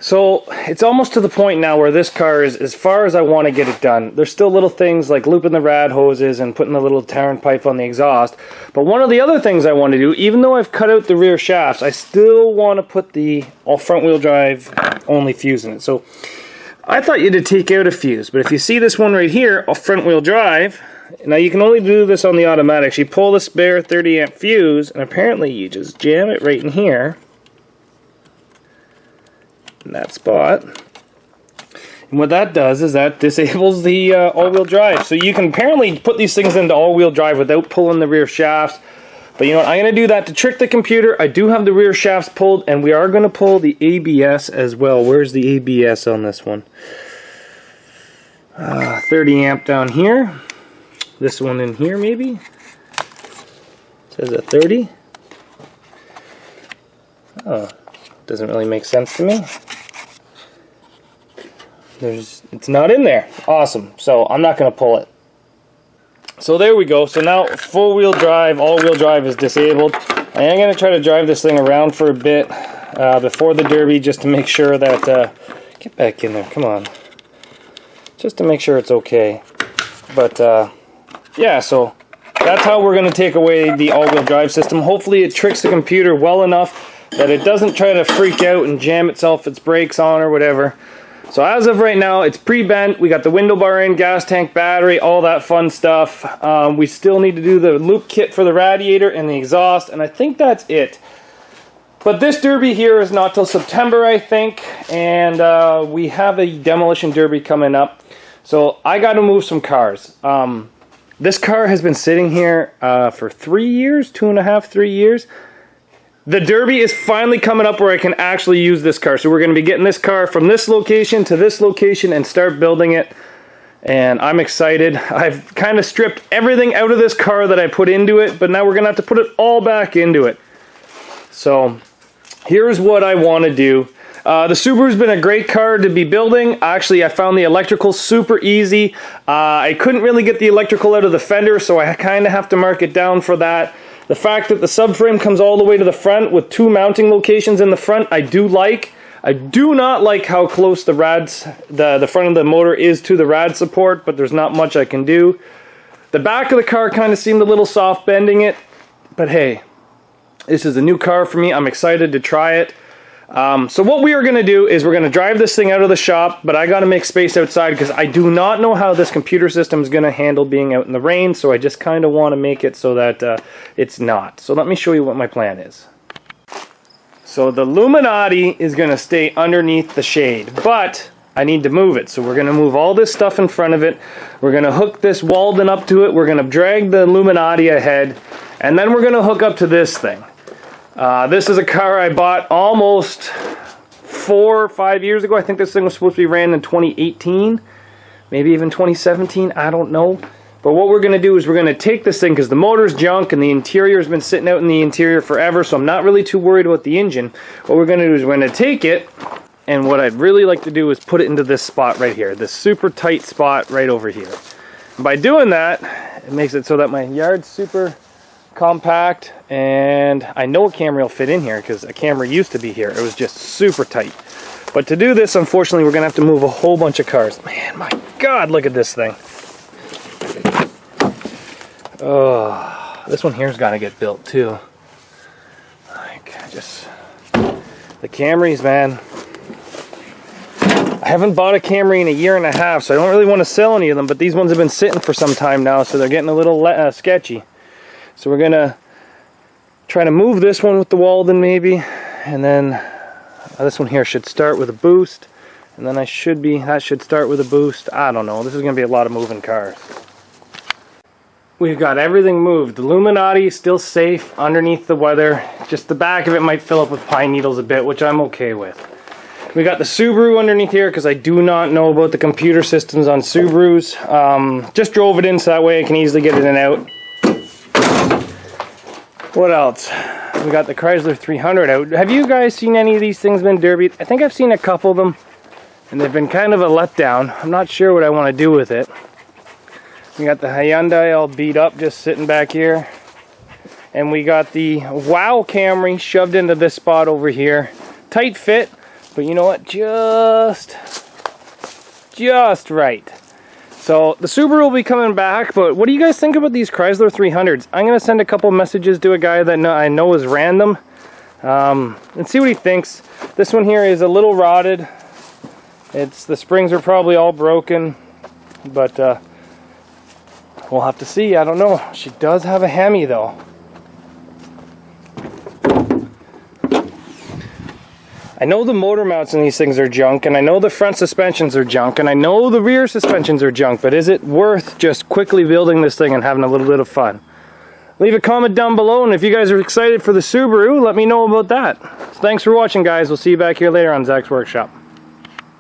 So it's almost to the point now where this car is as far as I want to get it done. There's still little things like looping the rad hoses and putting the little Terran pipe on the exhaust. But one of the other things I want to do, even though I've cut out the rear shafts, I still want to put the all front wheel drive only fuse in it. So I thought you had to take out a fuse, but if you see this one right here, all front wheel drive, now you can only do this on the automatics. You pull the spare 30 amp fuse and apparently you just jam it right in here. In that spot, and what that does is that disables the all-wheel drive. So you can apparently put these things into all-wheel drive without pulling the rear shafts. But you know what, I'm going to do that to trick the computer. I do have the rear shafts pulled, and we are going to pull the ABS as well. Where's the ABS on this one? 30 amp down here. This one in here maybe. It says a 30. Oh, doesn't really make sense to me. It's not in there. Awesome. So I'm not going to pull it. So there we go. So now full wheel drive, all wheel drive is disabled. I am going to try to drive this thing around for a bit before the derby just to make sure that get back in there, come on, just to make sure it's okay. But yeah, so that's how we're going to take away the all wheel drive system. Hopefully it tricks the computer well enough that it doesn't try to freak out and jam itself its brakes on or whatever. So as of right now, it's pre-bent. We got the window bar in, gas tank, battery, all that fun stuff. We still need to do the loop kit for the radiator and the exhaust, and I think that's it. But this derby here is not till September, I think, and we have a demolition derby coming up. So I got to move some cars. This car has been sitting here for 3 years, 2.5, 3 years. The derby is finally coming up where I can actually use this car. So we're going to be getting this car from this location to this location and start building it. And I'm excited. I've kind of stripped everything out of this car that I put into it, but now we're going to have to put it all back into it. So here's what I want to do. The Subaru's been a great car to be building. Actually, I found the electrical super easy. I couldn't really get the electrical out of the fender, so I kind of have to mark it down for that. The fact that the subframe comes all the way to the front with 2 mounting locations in the front, I do like. I do not like how close the the front of the motor is to the rad support, but there's not much I can do. The back of the car kind of seemed a little soft bending it, but hey, this is a new car for me. I'm excited to try it. So what we are going to do is we're going to drive this thing out of the shop, but I got to make space outside because I do not know how this computer system is going to handle being out in the rain, so I just kind of want to make it so that it's not. So let me show you what my plan is. So the Illuminati is going to stay underneath the shade, but I need to move it. So we're going to move all this stuff in front of it. We're going to hook this Walden up to it. We're going to drag the Illuminati ahead, and then we're going to hook up to this thing. This is a car I bought almost 4 or 5 years ago. I think this thing was supposed to be ran in 2018, maybe even 2017, I don't know. But what we're going to do is we're going to take this thing, because the motor's junk and the interior has been sitting out in the interior forever, so I'm not really too worried about the engine. What we're going to do is we're going to take it, and what I'd really like to do is put it into this spot right here, this super tight spot right over here. And by doing that, it makes it so that my yard's super compact, and I know a Camry will fit in here because a Camry used to be here. It was just super tight. But to do this, unfortunately, we're going to have to move a whole bunch of cars. Man, my God, look at this thing. Oh, this one here's got to get built too. Like, the Camrys, man. I haven't bought a Camry in 1.5 years, so I don't really want to sell any of them, but these ones have been sitting for some time now, so they're getting a little sketchy. So we're going to try to move this one with the Walden maybe, and then this one here should start with a boost, and then that should start with a boost. I don't know, this is going to be a lot of moving cars. We've got everything moved. The Illuminati still safe underneath the weather. Just the back of it might fill up with pine needles a bit, which I'm okay with. We got the Subaru underneath here because I do not know about the computer systems on Subarus. Just drove it in so that way I can easily get it in and out. What else? We got the Chrysler 300 out. Have you guys seen any of these things been derbied? I think I've seen a couple of them, and they've been kind of a letdown. I'm not sure what I want to do with it. We got the Hyundai all beat up just sitting back here. And we got the Wow Camry shoved into this spot over here. Tight fit, But you know what? Just right. So the Subaru will be coming back, but what do you guys think about these Chrysler 300s? I'm going to send a couple messages to a guy that I know is random and see what he thinks. This one here is a little rotted. The springs are probably all broken, but we'll have to see. I don't know. She does have a Hemi though. I know the motor mounts in these things are junk, and I know the front suspensions are junk, and I know the rear suspensions are junk, but is it worth just quickly building this thing and having a little bit of fun? Leave a comment down below, and if you guys are excited for the Subaru, let me know about that. So thanks for watching, guys. We'll see you back here later on Zach's Workshop.